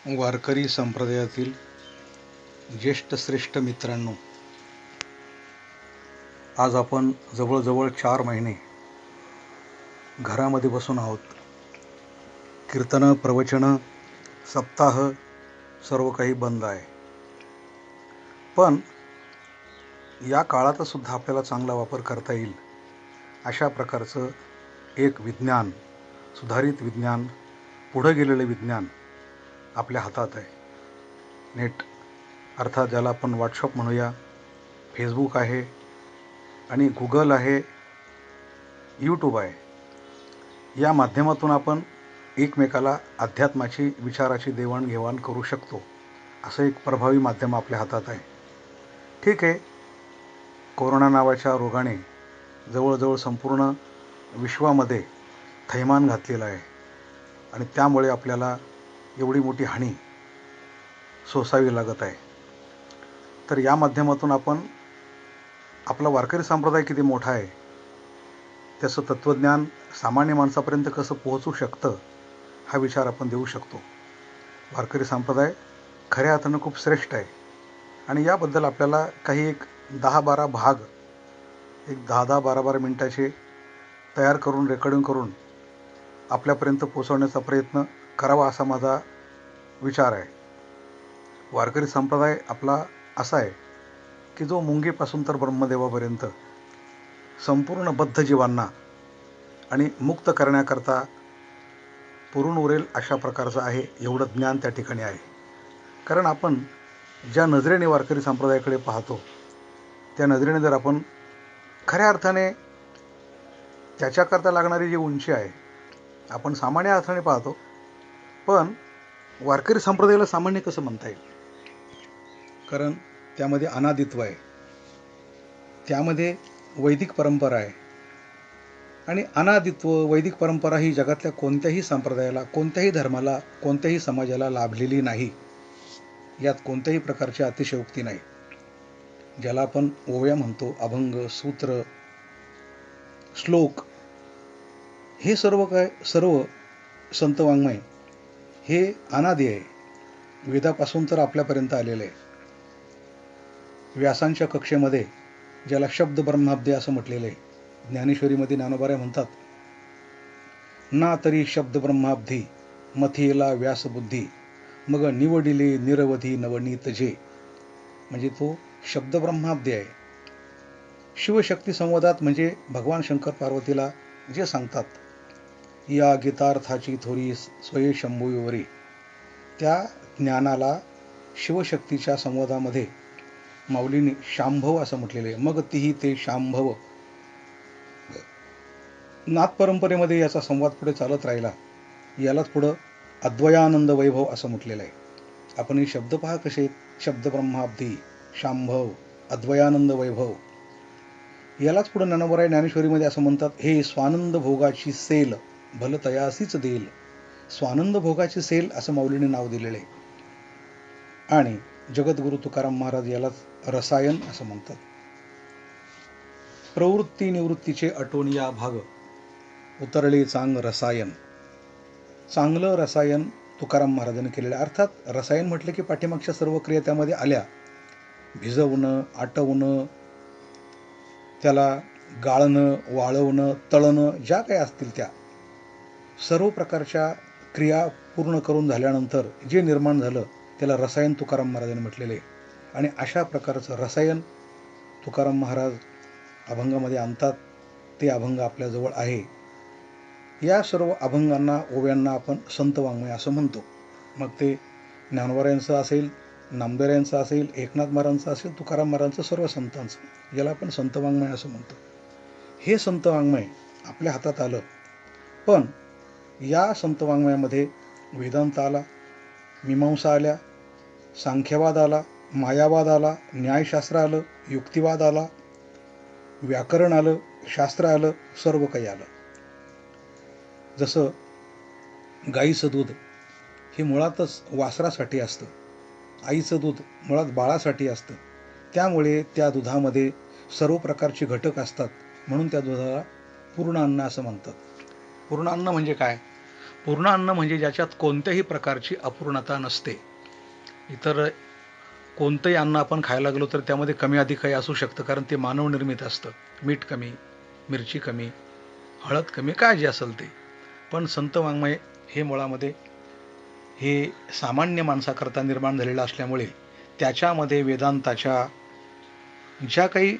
वारकरी संप्रदायातील ज्येष्ठ श्रेष्ठ मित्रांनो, आज आपण जवळजवळ 4 महिने घरामध्ये बसून आहोत. कीर्तनं, प्रवचनं, सप्ताह सर्व काही बंद आहे. पण या काळात सुद्धा आपल्याला चांगला वापर करता येईल अशा प्रकारचं एक विज्ञान, सुधारित विज्ञान, पुढं गेलेलं विज्ञान आपल्या हातात आहे. नेट अर्थात ज्याला आपण व्हॉट्सअप म्हणूया, फेसबुक आहे आणि गुगल आहे, यूट्यूब आहे. या माध्यमातून आपण एकमेकाला अध्यात्माची, विचाराची देवाणघेवाण करू शकतो. असं एक प्रभावी माध्यम आपल्या हातात आहे. ठीक आहे, कोरोना नावाच्या रोगाने जवळजवळ संपूर्ण विश्वामध्ये थैमान घातलेलं आहे आणि त्यामुळे आपल्याला एवढी मोठी हानी सोसावी लागत आहे. तर या माध्यमातून आपण आपला वारकरी संप्रदाय किती मोठा आहे, त्याचं तत्त्वज्ञान सामान्य माणसापर्यंत कसं पोहोचू शकतं हा विचार आपण देऊ शकतो. वारकरी संप्रदाय खऱ्या अर्थानं खूप श्रेष्ठ आहे आणि याबद्दल आपल्याला काही एक 10-12 भाग, एक 10-10, 12-12 मिनिटाचे तयार करून, रेकॉर्डिंग करून आपल्यापर्यंत पोहोचवण्याचा प्रयत्न करावा असा माझा विचार आहे. वारकरी संप्रदाय आपला असा आहे की जो मुंगीपासून तर ब्रह्मदेवापर्यंत संपूर्ण बद्ध जीवांना आणि मुक्त करण्याकरता पुरून उरेल अशा प्रकारचं आहे. एवढं ज्ञान त्या ठिकाणी आहे. कारण आपण ज्या नजरेने वारकरी संप्रदायाकडे पाहतो, त्या नजरेने जर आपण खऱ्या अर्थाने त्याच्याकरता लागणारी जी उंची आहे, आपण सामान्य अर्थाने पाहतो, पण वारकरी संप्रदायाला सामान्य कसं म्हणता येईल? कारण त्यामध्ये अनादित्व आहे, त्यामध्ये वैदिक परंपरा आहे आणि अनादित्व, वैदिक परंपरा ही जगातल्या कोणत्याही संप्रदायाला, कोणत्याही धर्माला, कोणत्याही समाजाला लाभलेली नाही. यात कोणत्याही प्रकारची अतिशयोक्ती नाही. ज्याला आपण ओव्या म्हणतो, अभंग, सूत्र, श्लोक, हे सर्व संत वाङ्मय हे अनादी आहे. वेदापासून तर आपल्यापर्यंत आलेलं आहे. व्यासांच्या कक्षेमध्ये ज्याला शब्द ब्रह्माब्दी असं म्हटलेलं आहे. ज्ञानेश्वरीमध्ये ज्ञानोबा म्हणतात, ना तरी शब्द ब्रह्माब्धी मथियेला व्यासबुद्धी, मग निवडिले निरवधी नवनीत जे. म्हणजे तो शब्द ब्रह्माब्दी आहे. शिवशक्ती संवादात म्हणजे भगवान शंकर पार्वतीला जे सांगतात, या गीतार्थाची थोरी स्वये शंभूवरी, त्या ज्ञानाला शिवशक्तीच्या संवादामध्ये माऊलीने शांभव असं म्हटलेलं आहे. मग तीही ते शांभव. नाथ परंपरेमध्ये याचा संवाद पुढे चालत राहिला. यालाच पुढं अद्वयानंद वैभव असं म्हटलेलं आहे. आपण हे शब्द पहा कसे, शब्द ब्रह्माब्दी, शांभव, अद्वयानंद वैभव. यालाच पुढं ज्ञानोबा ज्ञानेश्वरीमध्ये असं म्हणतात, हे स्वानंद भोगाची सेल भल तयासीच देल. स्वानंद भोगाची सेल असं माऊलीने नाव दिलेलं आहे. आणि जगद्गुरु तुकाराम महाराज यालाच रसायन असं म्हणतात. प्रवृत्ती निवृत्तीचे अटोनिया भाग उतरले चांग रसायन. चांगलं रसायन तुकाराम महाराजांनी केलेलं. अर्थात रसायन म्हटलं की पाठीमागच्या सर्व क्रिया त्यामध्ये आल्या. भिजवणं, आटवणं, त्याला गाळणं, वाळवणं, तळणं, ज्या काही असतील त्या सर्व प्रकारच्या क्रिया पूर्ण करून झाल्यानंतर जे निर्माण झालं त्याला रसायन तुकाराम महाराजांनी म्हटलेले. आणि अशा प्रकारचं रसायन तुकाराम महाराज अभंगामध्ये आणतात. ते अभंग आपल्याजवळ आहे. या सर्व अभंगांना, ओव्यांना आपण संत वाङ्मय असं म्हणतो. मग ते ज्ञानोबा असेल, नामदेव असेल, एकनाथ महाराजांचं असेल, तुकाराम महाराजांचं, सर्व संतांचं, याला आपण संत वाङ्मय असं म्हणतो. हे संत वाङ्मय आपल्या हातात आलं. पण या संत वाङ्मयामध्ये वेदांत आला, मीमांसा आल्या, सांख्यवाद आला, मायावाद आला, न्यायशास्त्र आलं, युक्तिवाद आला, व्याकरण आलं, शास्त्र आलं, सर्व काही आलं. जसं गाईचं दूध हे मुळातच वासरासाठी असतं, आईचं दूध मुळात बाळासाठी असतं. त्यामुळे त्या दुधामध्ये सर्व प्रकारचे घटक असतात, म्हणून त्या दुधाला पूर्ण अन्न असं म्हणतात. पूर्ण अन्न म्हणजे काय? पूर्ण अन्न म्हणजे ज्याच्यात कोणत्याही प्रकारची अपूर्णता नसते. इतर कोणतंही अन्न आपण खायला लागलो तर त्यामध्ये कमी अधिक काही असू शकतं, कारण ते मानवनिर्मित असतं. मीठ कमी, मिरची कमी, हळद कमी, काय जे असेल ते. पण संत वाङ्मय हे मुळामध्ये हे सामान्य माणसाकरता निर्माण झालेलं असल्यामुळे त्याच्यामध्ये वेदांताच्या ज्या काही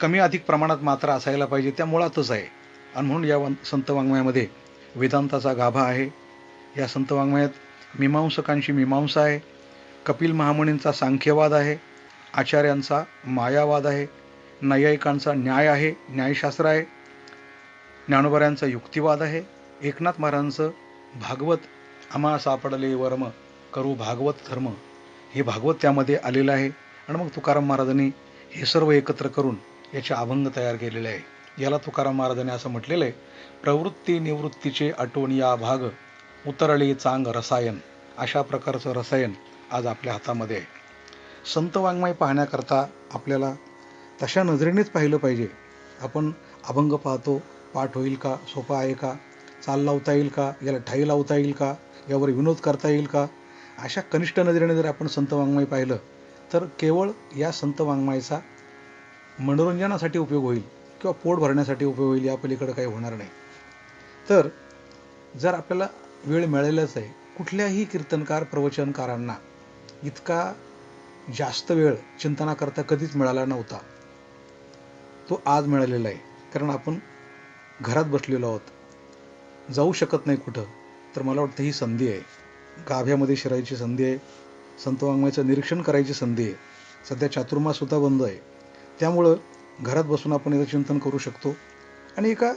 कमी अधिक प्रमाणात मात्रा असायला पाहिजे त्या मुळातच आहे. आणि म्हणून या संत वाङ्मयामध्ये वेदांताचा गाभा आहे. या संत वाङ्मयात मीमांसकांची मीमांसा आहे, कपिल महामुनींचा सांख्यवाद आहे, आचार्यांचा मायावाद आहे, नैयायिकांचा न्याय आहे, न्यायशास्त्र आहे, ज्ञानोबऱ्यांचा युक्तिवाद आहे, एकनाथ महाराजांचं भागवत आम्हा सापडले वर्म करू भागवत धर्म, हे भागवत त्यामध्ये आलेलं आहे. आणि मग तुकाराम महाराजांनी हे सर्व एकत्र करून याचे अभंग तयार केलेले आहे. याला तुकाराम महाराजांनी असं म्हटलेलं आहे, प्रवृत्ती निवृत्तीचे आटोन या भाग उतरळे चांग रसायन. अशा प्रकारचं रसायन आज आपल्या हातामध्ये आहे. संत वाङ्मय पाहण्याकरता आपल्याला तशा नजरेनेच पाहिलं पाहिजे. आपण अभंग पाहतो, पाठ होईल का, सोपा आहे का, चाल लावता येईल का, याला ठाई लावता येईल का, यावर विनोद करता येईल का, अशा कनिष्ठ नजरेने जर आपण संत वाङ्मय पाहिलं तर केवळ या संत वाङ्मयाचा मनोरंजनासाठी उपयोग होईल किंवा पोट भरण्यासाठी उपयोग होईल, या पलीकडे काही होणार नाही. तर जर आपल्याला वेळ मिळालेलाच आहे, कुठल्याही कीर्तनकार प्रवचनकारांना इतका जास्त वेळ चिंतनाकरता कधीच मिळाला नव्हता. तो आज मिळालेला आहे, कारण आपण घरात बसलेलो आहोत, जाऊ शकत नाही कुठं. तर मला वाटतं ही संधी आहे, गाभ्यामध्ये शिरायची संधी आहे, संत वाङ्मयाचं निरीक्षण करायची संधी आहे. सध्या चातुर्माससुद्धा बंद आहे, त्यामुळं घरात बसून आपण याचं चिंतन करू शकतो. आणि एका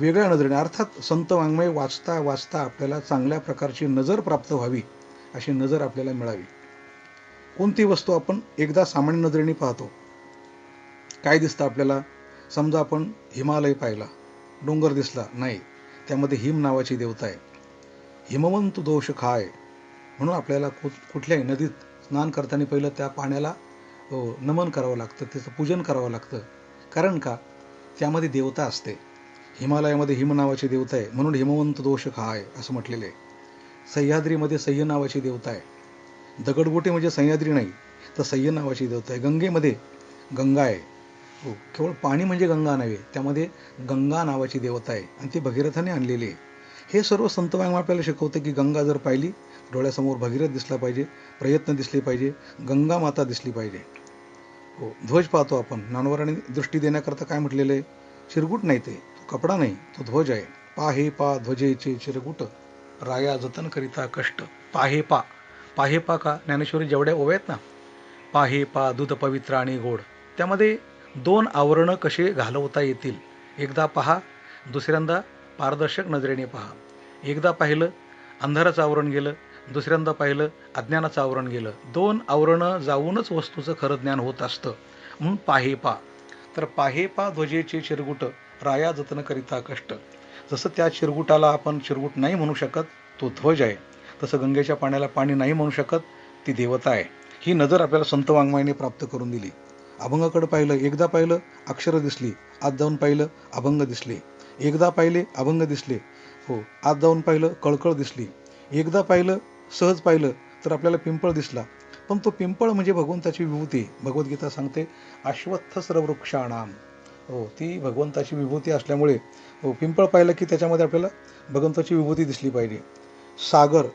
वेगळ्या नजरेने, अर्थात संत वाङ्मय वाचता वाचता आपल्याला चांगल्या प्रकारची नजर प्राप्त व्हावी, अशी नजर आपल्याला मिळावी. कोणती वस्तू आपण एकदा सामान्य नजरेने पाहतो, काय दिसतं आपल्याला? समजा आपण हिमालय पाहिला, डोंगर दिसला, नाही, त्यामध्ये हिम नावाची देवता आहे. हिमवंत दोष खाय म्हणून आपल्याला कुठल्याही नदीत स्नान करताना पहिलं त्या पाण्याला नमन करावं लागतं, त्याचं पूजन करावं लागतं. कारण का? त्यामध्ये देवता असते. हिमालयामध्ये हिम नावाची देवता आहे, म्हणून हिमवंत दोष खाय असं म्हटलेलं आहे. सह्याद्रीमध्ये सह्य नावाची देवता आहे. दगडगोटे म्हणजे सह्याद्री नाही, तर सह्य नावाची देवता आहे. गंगेमध्ये गंगा आहे. हो, केवळ पाणी म्हणजे गंगा नव्हे, त्यामध्ये गंगा नावाची देवता आहे आणि ती भगीरथाने आणलेली आहे. हे सर्व संत वाङ्मय आपल्याला शिकवतं की गंगा जर पाहिली, डोळ्यासमोर भगीरथ दिसला पाहिजे, प्रयत्न दिसले पाहिजे, गंगा माता दिसली पाहिजे. हो, ध्वज पाहतो आपण, ज्ञानोबरांनी दृष्टी देण्याकरता काय म्हटलेलं आहे? चिरगुट नाही, ते कपडा नाही, तो ध्वज आहे. पा हे पा ध्वजेचे चिरगुट, राया जतन करिता कष्ट. पाहे पा, पाहे पा का? ज्ञानेश्वरी जेवढ्या ओव्या आहेत ना, पाहे पा दूध पवित्र आणि गोड, त्यामध्ये 2 आवरणं कसे घालवता येतील. एकदा पहा, दुसऱ्यांदा पारदर्शक नजरेने पहा. एकदा पाहिलं अंधाराचं आवरण गेलं, दुसऱ्यांदा पाहिलं अज्ञानाचं आवरण गेलं. 2 आवरणं जाऊनच वस्तूचं खरं ज्ञान होत असतं. म्हणून पाहे पा. तर पाहे पा ध्वजेचे चिरगुट, राया जतन करिता कष्ट. जसं त्या चिरगुटाला आपण चिरगुट नाही म्हणू शकत, तो ध्वज आहे, तसं गंगेच्या पाण्याला पाणी नाही म्हणू शकत, ती देवता आहे. ही नजर आपल्याला संत वाङ्मयाने प्राप्त करून दिली. अभंगाकडे पाहिलं, एकदा पाहिलं अक्षरं दिसली, आत जाऊन पाहिलं अभंग दिसले. एकदा पाहिले अभंग दिसले, हो, आत जाऊन पाहिलं कळकळ दिसली. एकदा पाहिलं, सहज पाहिलं तर आपल्याला पिंपळ दिसला, पण तो पिंपळ म्हणजे भगवंताची विभूती. भगवद्गीता सांगते अश्वत्थसर वृक्षाणाम. हो, ती भगवंताची विभूती असल्यामुळे हो, पिंपळ पाहिलं की त्याच्यामध्ये आपल्याला भगवंताची विभूती दिसली पाहिजे. सागर,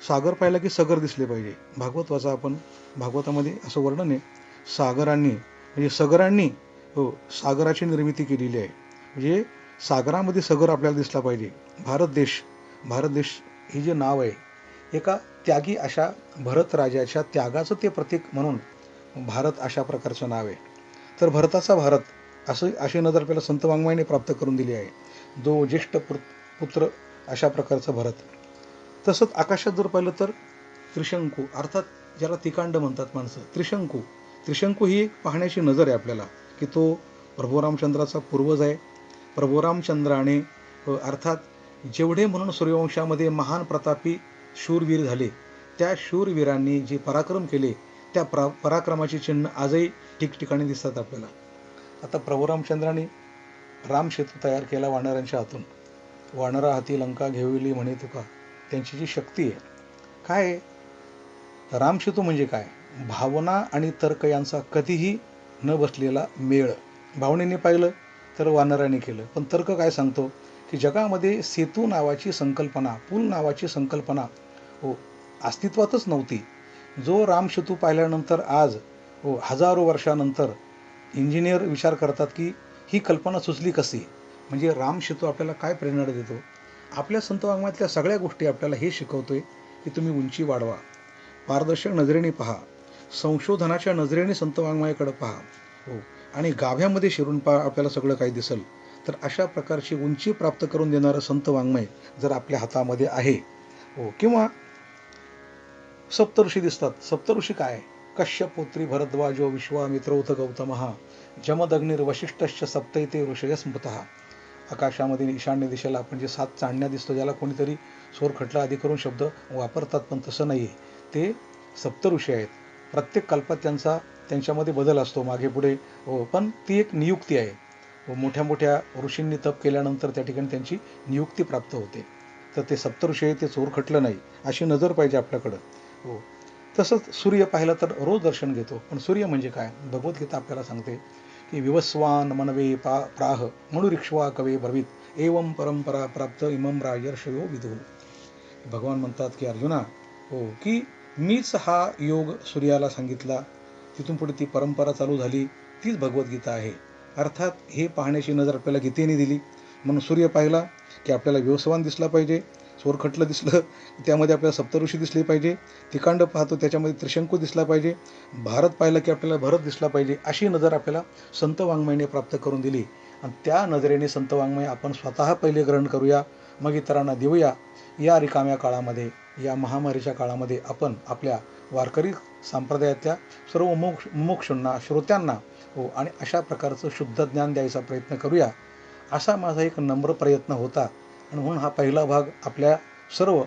सागर पाहिला की सगर दिसले पाहिजे. भागवत वाचा आपण, भागवतामध्ये असं वर्णन आहे, सागरांनी म्हणजे सगरांनी हो सागराची निर्मिती केलेली आहे. म्हणजे सागरामध्ये सगर आपल्याला दिसला पाहिजे. भारत देश, भारत देश हे जे नाव आहे, एका त्यागी अशा भरत राजाच्या त्यागाचं ते प्रतीक म्हणून भारत अशा प्रकारचं नाव आहे. तर भरताचा भारत असं अशी नजर आपल्याला संत वाङ्मयाने प्राप्त करून दिली आहे. जो ज्येष्ठ पुत्र अशा प्रकारचं भरत. तसंच आकाशात जर पाहिलं तर त्रिशंकू, अर्थात ज्याला तिकांड म्हणतात माणसं, त्रिशंकू. त्रिशंकू ही एक पाहण्याची नजर आहे आपल्याला की तो प्रभू रामचंद्राचा पूर्वज आहे. प्रभू रामचंद्राने अर्थात जेवढे म्हणून सूर्यवंशामध्ये महान प्रतापी शूरवीर झाले, त्या शूरवीरांनी जे पराक्रम केले, त्या पराक्रमाची चिन्ह आजही ठिकठिकाणी दिसतात आपल्याला. आता प्रभू रामचंद्राने रामसेतू तयार केला वानरांच्या हातून. वानरा हाती लंका घेविली म्हणे तुका. त्यांची जी शक्ती आहे काय आहे? रामसेतू म्हणजे काय? भावना आणि तर्क यांचा कधीही न बसलेला मेळ. भावनेने पाहिलं तर वानराने केलं, पण तर्क काय सांगतो की जगामध्ये सेतू नावाची संकल्पना, पूल नावाची संकल्पना अस्तित्वातच नव्हती. जो रामसेतू पाहिल्यानंतर आज हजारो वर्षानंतर इंजिनियर विचार करतात की ही कल्पना सुचली कशी. म्हणजे रामसेतू आपल्याला काय प्रेरणा देतो? आपल्या संत वाङ्मयातल्या सगळ्या गोष्टी आपल्याला हे शिकवतोय की तुम्ही उंची वाढवा, पारदर्शक नजरेने पहा, संशोधनाच्या नजरेने संत वाङ्मयाकडे पहा आणि गाभ्यामध्ये शिरून पहा, आपल्याला सगळं काही दिसेल. तर अशा प्रकारची उंची प्राप्त करून देणारं संत वाङ्मय जर आपल्या हातामध्ये आहे किंवा सप्तऋषी दिसतात. सप्तऋषी काय? कश्यपुत्री भरद्वाजो विश्वामित्रोथ गौतमः जमदग्निर वशिष्ठश्च सप्तैते ऋषय स्मृतः. आकाशामध्ये ईशान्य दिशेला आपण जे 7 चांदण्या दिसतो, ज्याला कोणीतरी सोरखटला आदी करून शब्द वापरतात, पण तसं नाही आहे. ते सप्तऋषी आहेत. प्रत्येक कल्पात त्यांच्यामध्ये बदल असतो मागे पुढे, पण ती एक नियुक्ती आहे. मोठ्या मोठ्या ऋषींनी तप केल्यानंतर त्या ठिकाणी त्यांची नियुक्ती प्राप्त होते. तर ते सप्तऋषी आहे, ते चोरखटलं नाही, अशी नजर पाहिजे आपल्याकडं. तसंच सूर्य पाहिला तर रोज दर्शन घेतो, पण सूर्य म्हणजे काय? भगवद्गीता आपल्याला सांगते की विवस्वान मनवे प्राह मनुरिक्ष्वा कवे ब्रवीत एवं परंपरा प्राप्त इमं राजर्षयो विदुः. भगवान म्हणतात की अर्जुना, की मीच हा योग सूर्याला सांगितला, तिथून पुढे ती परंपरा चालू झाली, तीच भगवद्गीता आहे. अर्थात हे पाहण्याची नजर आपल्याला गीतेने दिली. म्हणून सूर्य पाहिला की आपल्याला विवस्वान दिसला पाहिजे, सोरखटलं दिसलं त्यामध्ये आपल्याला सप्तऋषी दिसले पाहिजे, तिकांड पाहतो त्याच्यामध्ये त्रिशंकू दिसला पाहिजे, भारत पाहिला की आपल्याला भरत दिसला पाहिजे. अशी नजर आपल्याला संत वाङ्मयाने प्राप्त करून दिली. आणि त्या नजरेने संत वाङ्मय आपण स्वतः पहिले ग्रहण करूया, मग इतरांना देऊया. या रिकाम्या काळामध्ये, या महामारीच्या काळामध्ये आपण आपल्या वारकरी संप्रदायातल्या सर्व मुमुक्षूंना, श्रोत्यांना आणि अशा प्रकारचं शुद्ध ज्ञान द्यायचा प्रयत्न करूया, असा माझा एक नम्र प्रयत्न होता. आणि म्हणून हा पहिला भाग आपल्या सर्व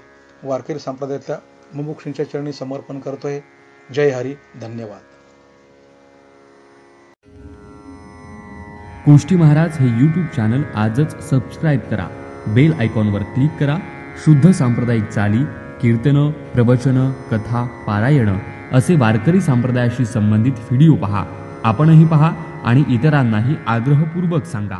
वारकरी संप्रदायातल्या मुमुक्षूंच्या चरणी समर्पण करतोय. जय हरी, धन्यवाद. कोष्टी महाराज हे यूट्यूब चॅनल आजच सबस्क्राईब करा, बेल आयकॉनवर क्लिक करा. शुद्ध सांप्रदायिक चाली, कीर्तनं, प्रवचनं, कथा, पारायणं असे वारकरी संप्रदायाशी संबंधित व्हिडिओ पहा. आपणही पहा आणि इतरांनाही आग्रहपूर्वक सांगा.